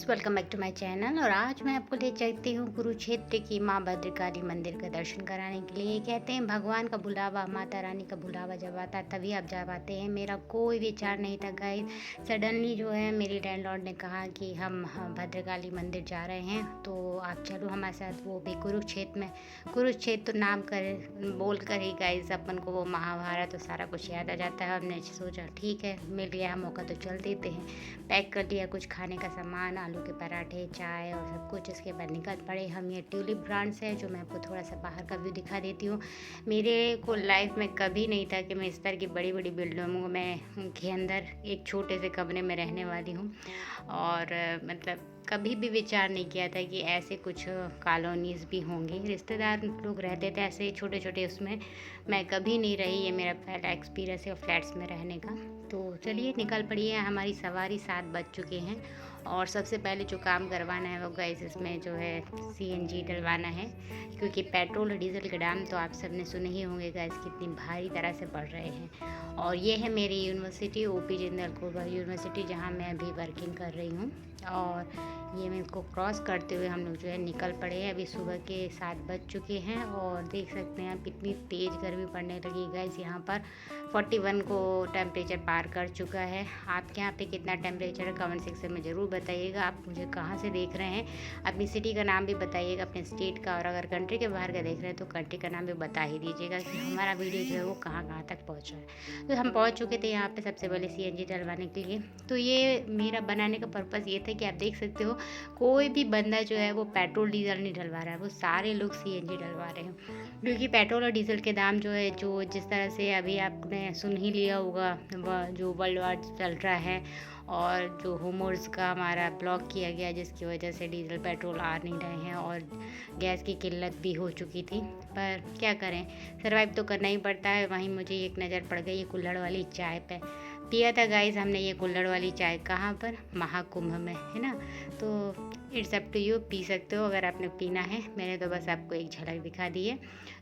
Guys, welcome back to my channel. और आज मैं आपको ले चलती हूँ कुरुक्षेत्र की माँ भद्रकाली मंदिर का दर्शन कराने के लिए। कहते हैं भगवान का बुलावा, माता रानी का बुलावा जब आता है तभी आप जा पाते हैं। मेरा कोई विचार नहीं था गाइस, सडनली जो है मेरी लैंडलॉर्ड ने कहा कि हम भद्रकाली मंदिर जा रहे हैं तो आप चलो हमारे साथ, वो भी कुरुक्षेत्र में। कुरुक्षेत्र तो नाम कर बोल कर ही गाइस अपन को वो महाभारत तो सारा कुछ याद आ जाता है। हमने सोचा ठीक है, मिल गया मौका तो चल देते हैं। पैक कर लिया कुछ खाने का सामान, आलू के पराठे, चाय और सब कुछ। उसके बाद निकल पड़े हम। ये ट्यूलिप ब्रांड से है, जो मैं आपको थोड़ा सा बाहर का व्यू दिखा देती हूँ। मेरे को लाइफ में कभी नहीं था कि मैं इस तरह की बड़ी बड़ी बिल्डिंगों में के अंदर एक छोटे से कमरे में रहने वाली हूँ। और मतलब कभी भी विचार नहीं किया था कि ऐसे कुछ कॉलोनीज़ भी होंगी। रिश्तेदार लोग रहते थे ऐसे छोटे छोटे, उसमें मैं कभी नहीं रही। ये मेरा पहला एक्सपीरियंस है फ्लैट्स में रहने का। तो चलिए निकल पड़िए, हमारी सवारी 7 बज चुके हैं। और सबसे पहले जो काम करवाना है वो गाइस, इसमें जो है सीएनजी डलवाना है, क्योंकि पेट्रोल और डीजल के दाम तो आप सबने सुने ही होंगे गाइस कितनी भारी तरह से बढ़ रहे हैं। और ये है मेरी university, OP Jindal Korba university, जहाँ मैं अभी वर्किंग कर रही हूँ। और ये मैं इसको क्रॉस करते हुए हम लोग जो है निकल पड़े हैं। अभी सुबह के 7 बज चुके हैं और देख सकते हैं आप कितनी तेज़ गर्मी पड़ने लगी गाइस। यहाँ पर 41 को टेम्परेचर पार कर चुका है। आपके यहाँ पे कितना टेम्परेचर है कमेंट सेक्शन में ज़रूर बताइएगा। आप मुझे कहाँ से देख रहे हैं, अपनी सिटी का नाम भी बताइएगा, अपने स्टेट का। और अगर कंट्री के बाहर का देख रहे हैं तो कंट्री का नाम भी बता ही दीजिएगा कि हमारा वीडियो जो है वो कहाँ कहाँ तक पहुँचा है। तो हम पहुँच चुके थे यहाँ पे सबसे पहले सीएनजी डलवाने के लिए। तो ये मेरा बनाने का पर्पज़ ये था कि आप देख सकते हो कोई भी बंदा जो है वो पेट्रोल डीजल नहीं डलवा रहा है, वो सारे लोग सीएनजी डलवा रहे हैं। क्योंकि पेट्रोल और डीजल के दाम जो है, जो जिस तरह से अभी आपने सुन ही लिया होगा, जो वर्ल्ड वार चल रहा है और जो होमोर्स का हमारा ब्लॉक किया गया, जिसकी वजह से डीजल पेट्रोल आ नहीं रहे हैं और गैस की किल्लत भी हो चुकी थी। पर क्या करें, सर्वाइव तो करना ही पड़ता है। वहीं मुझे एक नज़र पड़ गई ये कुल्हड़ वाली चाय पे। पिया था गाइस हमने ये कुल्हड़ वाली चाय, कहाँ पर, महाकुंभ में, है ना। तो इट्स अप टू यू, पी सकते हो अगर आपने पीना है। मैंने तो बस आपको एक झलक दिखा दी है।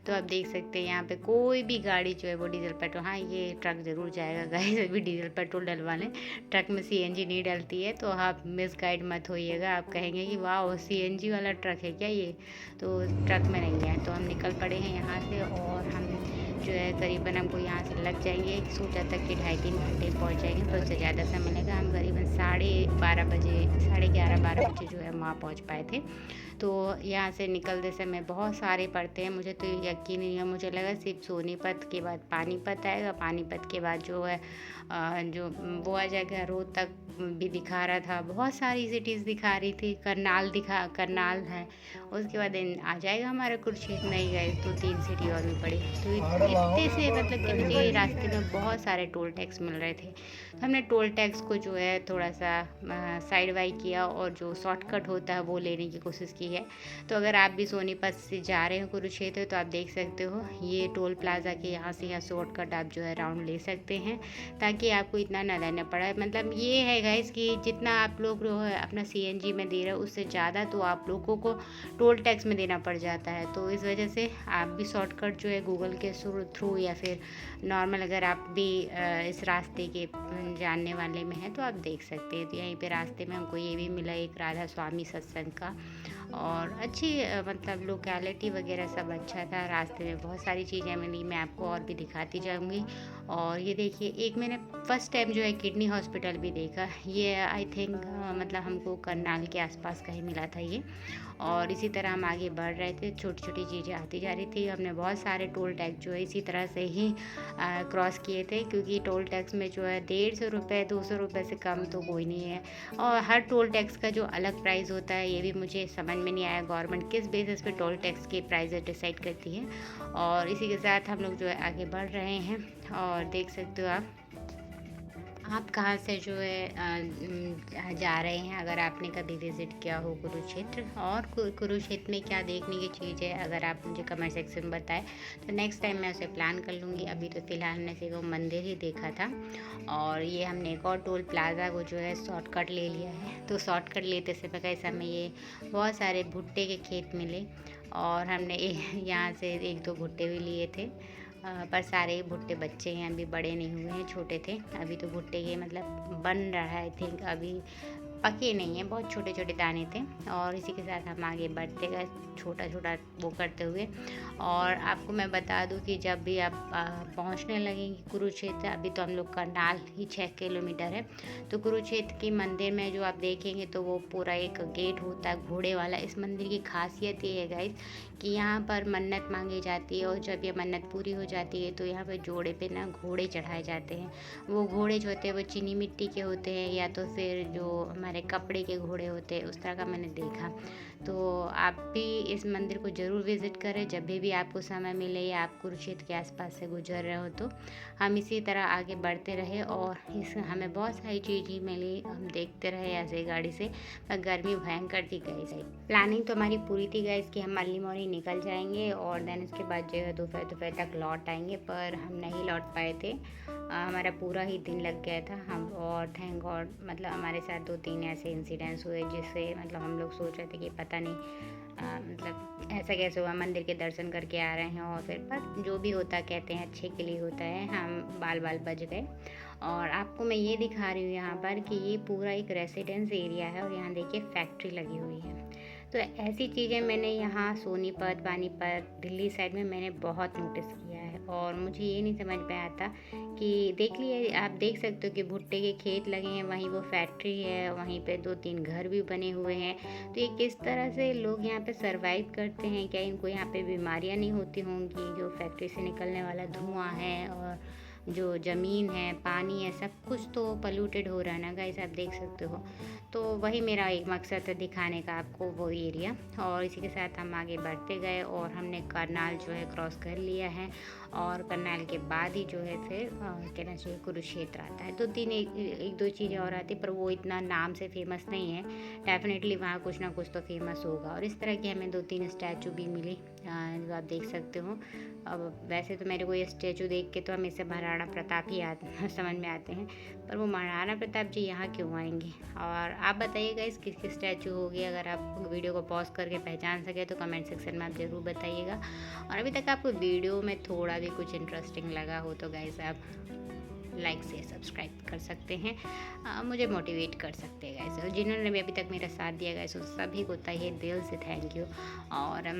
तो आप देख सकते हैं यहाँ पे कोई भी गाड़ी जो है वो डीजल पेट्रोल, हाँ ये ट्रक ज़रूर जाएगा गाइस अभी डीजल पेट्रोल डलवाने। ट्रक में सीएनजी नहीं डलती है, तो आप मिस गाइड मत होइएगा। आप कहेंगे कि वाह सीएनजी वाला ट्रक है क्या ये, तो ट्रक में नहीं है। तो हम निकल पड़े हैं यहाँ से और हम जो है करीबन हमको यहाँ से लग जाएंगे, सोचा तक कि 2.5-3 घंटे पहुँच जाएंगे, तो उससे ज़्यादा समय लगा। हम करीबन 11:30 बजे, 11:30-12 बजे जो है वहाँ पहुँच पाए थे। तो यहाँ से निकलते समय बहुत सारे पड़ते हैं, मुझे तो यकीन नहीं है। मुझे लगा सिर्फ सोनीपत के बाद पानीपत आएगा, पानीपत के बाद जो है जो वो आ जाएगा, रोहतक भी दिखा रहा था, बहुत सारी सिटीज़ दिखा रही थी, करनाल है, उसके बाद आ जाएगा हमारा कुरुक्षेत्र। नहीं गए तो 3 सिटी और भी पड़ी। तो इतने से मतलब कि मुझे रास्ते में बहुत सारे टोल टैक्स मिल रहे थे। तो हमने टोल टैक्स को जो है थोड़ा सा साइड वाई किया और जो शॉर्टकट होता है वो लेने की कोशिश की है। तो अगर आप भी सोनीपत से जा रहे हो कुरुक्षेत्र तो आप देख सकते हो ये टोल प्लाजा के यहाँ से, यहाँ शॉर्टकट आप जो है राउंड ले सकते हैं, ताकि आपको इतना ना लेना पड़ा। मतलब ये है गाइस कि जितना आप लोग जो है अपना सीएनजी में दे रहे हो उससे ज़्यादा तो आप लोगों को टोल टैक्स में देना पड़ जाता है। तो इस वजह से आप भी शॉर्टकट जो है गूगल के थ्रू या फिर नॉर्मल अगर आप भी इस रास्ते के जानने वाले में हैं तो आप देख सकते हैं। तो यहीं पे रास्ते में हमको ये भी मिला एक राधा स्वामी सत्संग का, और अच्छी मतलब लोकेलिटी वगैरह सब अच्छा था। रास्ते में बहुत सारी चीज़ें मिली, मैं आपको और भी दिखाती जाऊंगी। और ये देखिए, एक मैंने फर्स्ट टाइम जो है किडनी हॉस्पिटल भी देखा। ये आई थिंक मतलब हमको करनाल के आसपास का ही मिला था ये। और इसी तरह हम आगे बढ़ रहे थे, छोटी छोटी चीज़ें आती जा रही थी। हमने बहुत सारे टोल टैक्स जो है इसी तरह से ही क्रॉस किए थे, क्योंकि टोल टैक्स में जो है 150 रुपये 200 रुपये से कम तो कोई नहीं है। और हर टोल टैक्स का जो अलग प्राइस होता है ये भी मुझे समझ में नहीं आया, गवर्नमेंट किस बेसिस पे टोल टैक्स के प्राइस डिसाइड करती है। और इसी के साथ हम लोग जो है आगे बढ़ रहे हैं। और देख सकते हो आप कहाँ से जो है जा रहे हैं, अगर आपने कभी विज़िट किया हो कुरुक्षेत्र। और कुरुक्षेत्र में क्या देखने की चीज़ है अगर आप मुझे कमेंट सेक्शन में बताएं तो नेक्स्ट टाइम मैं उसे प्लान कर लूँगी। अभी तो फ़िलहाल ने सिर्फ वो मंदिर ही देखा था। और ये हमने एक और टोल प्लाज़ा को जो है शॉर्टकट ले लिया है। तो शॉर्टकट लेते समय ये बहुत सारे भुट्टे के खेत मिले और हमने यहाँ से 1-2 भुट्टे भी लिए थे। पर सारे भुट्टे बच्चे हैं, अभी बड़े नहीं हुए हैं, छोटे थे। अभी तो भुट्टे के मतलब बन रहा है आई थिंक, अभी पके नहीं हैं, बहुत छोटे छोटे दाने थे। और इसी के साथ हम आगे बढ़ते गए छोटा छोटा वो करते हुए। और आपको मैं बता दूं कि जब भी आप पहुंचने लगेंगे कुरुक्षेत्र, अभी तो हम लोग करनाल ही 6 किलोमीटर है, तो कुरुक्षेत्र के मंदिर में जो आप देखेंगे तो वो पूरा एक गेट होता है घोड़े वाला। इस मंदिर की खासियत ये है गाइस कि यहाँ पर मन्नत मांगी जाती है, और जब ये मन्नत पूरी हो जाती है तो यहाँ पर जोड़े पे ना घोड़े चढ़ाए जाते हैं। वो घोड़े जो होते हैं वो चीनी मिट्टी के होते हैं, या तो फिर जो हमारे कपड़े के घोड़े होते हैं, उस तरह का मैंने देखा। तो आप भी इस मंदिर को ज़रूर विज़िट करें जब भी आपको समय मिले, या आप कुरुक्षेत्र के आसपास से गुजर रहे हो तो। हम इसी तरह आगे बढ़ते रहे और इस हमें बहुत सारी चीज़ें मिली, हम देखते रहे ऐसे ही गाड़ी से। पर गर्मी भयंकर थी गाइस। प्लानिंग तो हमारी पूरी थी गाइस कि हम अर्ली मॉर्निंग निकल जाएंगे और देन उसके बाद जो है दोपहर तक लौट आएंगे, पर हम नहीं लौट पाए थे। हमारा पूरा ही दिन लग गया था। हम और थैंक गॉड मतलब हमारे साथ 2-3 ऐसे इंसिडेंट्स हुए जिससे मतलब हम लोग सोच रहे थे कि पता नहीं मतलब ऐसा कैसे हुआ, मंदिर के दर्शन करके आ रहे हैं और फिर बस जो भी होता कहते हैं अच्छे के लिए होता है, हम बाल बच गए। और आपको मैं ये दिखा रही हूँ यहाँ पर कि ये पूरा एक रेसिडेंस एरिया है और यहाँ देखिए फैक्ट्री लगी हुई है। तो ऐसी चीज़ें मैंने यहाँ सोनीपत, पानीपत, दिल्ली साइड में मैंने बहुत नोटिस किया है। और मुझे ये नहीं समझ में आता कि देख लिए आप देख सकते हो कि भुट्टे के खेत लगे हैं, वहीं वो फैक्ट्री है, वहीं पे 2-3 घर भी बने हुए हैं। तो ये किस तरह से लोग यहाँ पे सरवाइव करते हैं? क्या इनको यहाँ पे बीमारियाँ नहीं होती होंगी? जो फैक्ट्री से निकलने वाला धुआं है और जो ज़मीन है, पानी है, सब कुछ तो पॉल्यूटेड हो रहा है ना गाइस, आप देख सकते हो। तो वही मेरा एक मकसद है दिखाने का आपको वो एरिया। और इसी के साथ हम आगे बढ़ते गए और हमने करनाल जो है क्रॉस कर लिया है। और करनाल के बाद ही जो है फिर कहना चाहिए कुरुक्षेत्र आता है। 2-3 एक दो चीज़ें और आती, पर वो इतना नाम से फेमस नहीं है। डेफिनेटली वहाँ कुछ ना कुछ तो फेमस होगा। और इस तरह की हमें 2-3 स्टैचू भी मिली जो आप देख सकते हो। अब वैसे तो मेरे को ये स्टैचू देख के तो हमेशा महाराणा प्रताप ही समझ में आते हैं, पर वो महाराणा प्रताप जी यहाँ क्यों आएंगे? और आप बताइएगा इस किसकी स्टैचू होगी? अगर आप वीडियो को पॉज करके पहचान सके तो कमेंट सेक्शन में आप ज़रूर बताइएगा। और अभी तक आपको वीडियो में थोड़ा भी कुछ इंटरेस्टिंग लगा हो तो गाइस आप लाइक से सब्सक्राइब कर सकते हैं, मुझे मोटिवेट कर सकते हैं गाइस। और जिन्होंने भी अभी तक मेरा साथ दिया गाइस उन सभी को तहे दिल से थैंक यू। और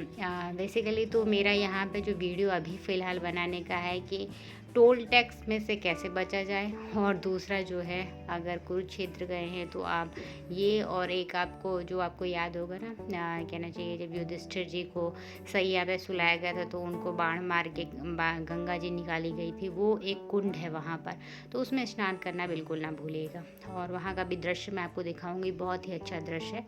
बेसिकली तो मेरा यहाँ पे जो वीडियो अभी फ़िलहाल बनाने का है कि टोल टैक्स में से कैसे बचा जाए, और दूसरा जो है अगर कुरुक्षेत्र गए हैं तो आप ये, और एक आपको जो आपको याद होगा ना कहना चाहिए जब युधिष्ठिर जी को सैया पे सुलाया गया था तो उनको बाण मार के गंगा जी निकाली गई थी, वो एक कुंड है वहाँ पर, तो उसमें स्नान करना बिल्कुल ना भूलिएगा। और वहाँ का भी दृश्य मैं आपको दिखाऊंगी, बहुत ही अच्छा दृश्य है।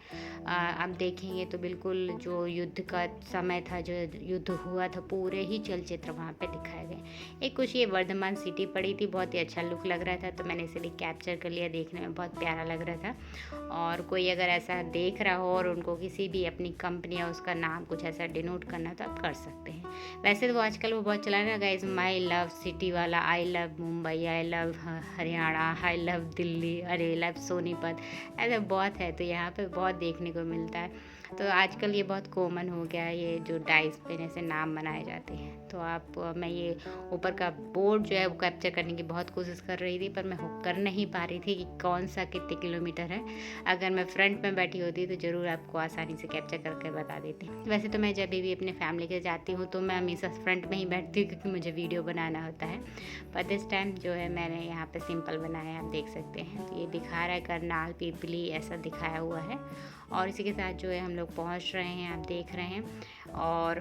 आप देखेंगे तो बिल्कुल जो युद्ध का समय था, जो युद्ध हुआ था, पूरे ही चलचित्र वहाँ पे दिखाए गए। एक कुछ ये वर्धमान सिटी पड़ी थी, बहुत ही अच्छा लुक लग रहा था, तो मैंने इसीलिए कैप्चर कर लिया, देखने में बहुत प्यारा लग रहा था। और कोई अगर ऐसा देख रहा हो और उनको किसी भी अपनी कंपनी या उसका नाम कुछ ऐसा डिनोट करना तो आप कर सकते हैं। वैसे तो आजकल वो बहुत चला है गाइस, माई लव सिटी वाला, I love Mumbai, I love Haryana, I love Delhi, अरे लव सोनीपत, ऐसा बहुत है। तो यहाँ पे बहुत देखने को मिलता है। तो आजकल ये बहुत कॉमन हो गया है, ये जो डाइस पे से नाम बनाए जाते हैं। तो आप मैं ये ऊपर का बोर्ड जो है वो कैप्चर करने की बहुत कोशिश कर रही थी, पर मैं कर नहीं पा रही थी कि कौन सा कितने किलोमीटर है। अगर मैं फ्रंट में बैठी होती तो ज़रूर आपको आसानी से कैप्चर करके बता देती। वैसे तो मैं जब भी अपने फैमिली के जाती हूँ तो मैं हमेशा फ्रंट में ही बैठती हूँ क्योंकि मुझे वीडियो बनाना होता है। पर दिस टाइम जो है मैंने यहाँ पे सिंपल बनाया है, आप देख सकते हैं। तो ये दिखा रहा है करनाल पिपली ऐसा दिखाया हुआ है। और इसी के साथ जो है हम लोग पहुँच रहे हैं, आप देख रहे हैं। और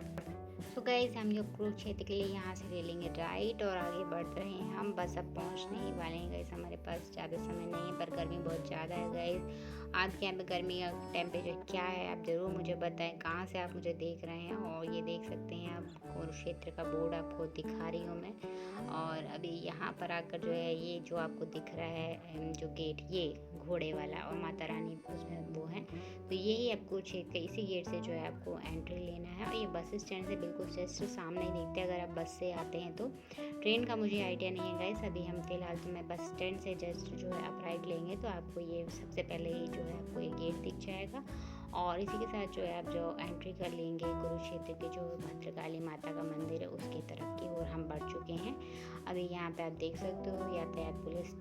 तो गाइस हम लोग कुरुक्षेत्र के लिए यहाँ से ले लेंगे राइट और आगे बढ़ रहे हैं हम, बस अब पहुँचने ही वाले हैं गाइस। हमारे पास ज़्यादा समय नहीं है, पर गर्मी बहुत ज़्यादा है गाइस। आज के यहाँ पे गर्मी का टेम्परेचर क्या है आप ज़रूर मुझे बताएं, कहाँ से आप मुझे देख रहे हैं। और ये देख सकते हैं आप कुरुक्षेत्र का बोर्ड आपको दिखा रही हूँ मैं। और अभी यहाँ पर आकर जो है ये जो आपको दिख रहा है जो गेट, ये घोड़े वाला और माता रानी उसमें वो है, तो यही आपको क्षेत्र इसी गेट से जो है आपको एंट्री लेना है। और ये बस स्टैंड से बिल्कुल जस्ट सामने ही दिखते हैं अगर आप बस से आते हैं तो। ट्रेन का मुझे आइडिया नहीं है गाइस, अभी हम फिलहाल तो मैं बस स्टैंड से जस्ट जो है आप राइट लेंगे तो आपको ये सबसे पहले ही जो है आपको ये गेट दिख जाएगा। और इसी के साथ जो है आप जो एंट्री कर लेंगे कुरुक्षेत्र के जो भद्रकाली माता का मंदिर है उसकी तरफ की ओर हम बढ़ चुके हैं। अभी यहाँ पे आप देख सकते हो यातायात पुलिस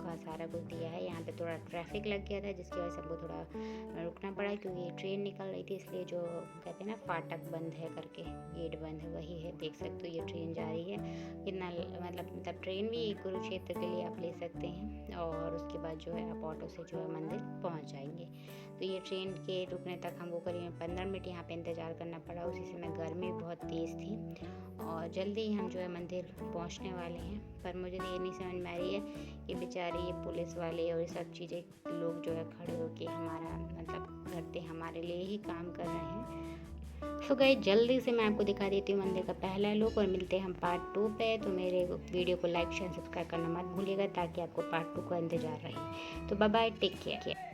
का सारा कुछ दिया है। यहाँ पे थोड़ा ट्रैफिक लग गया था जिसकी वजह से हमको थोड़ा रुकना पड़ा, क्योंकि ट्रेन निकल रही थी, इसलिए जो कहते हैं ना फाटक बंद है करके, गेट बंद है, वही है। देख सकते हो ये ट्रेन जा रही है। कितना मतलब ट्रेन भी कुरुक्षेत्र के लिए आप ले सकते हैं, और उसके बाद जो है आप ऑटो से जो है मंदिर पहुँच जाएंगे। तो ये ट्रेन के रुकने तक हमको करीब 15 मिनट यहाँ पे इंतज़ार करना पड़ा। उसी समय गर्मी बहुत तेज़ थी और जल्दी ही हम जो है मंदिर पहुँचने वाले हैं। पर मुझे ये नहीं समझ में आ रही है कि बेचारे ये पुलिस वाले और ये सब चीज़ें लोग जो है खड़े होके हमारा मतलब करते हमारे लिए ही काम कर रहे हैं। सो गाइस, जल्दी से मैं आपको दिखा देती हूँ मंदिर का पहला लुक, और मिलते हैं हम पार्ट 2 पे। तो मेरे वीडियो को लाइक शेयर सब्सक्राइब करना मत भूलिएगा, ताकि आपको पार्ट 2 का इंतज़ार रहे। तो बाय बाय, टेक केयर।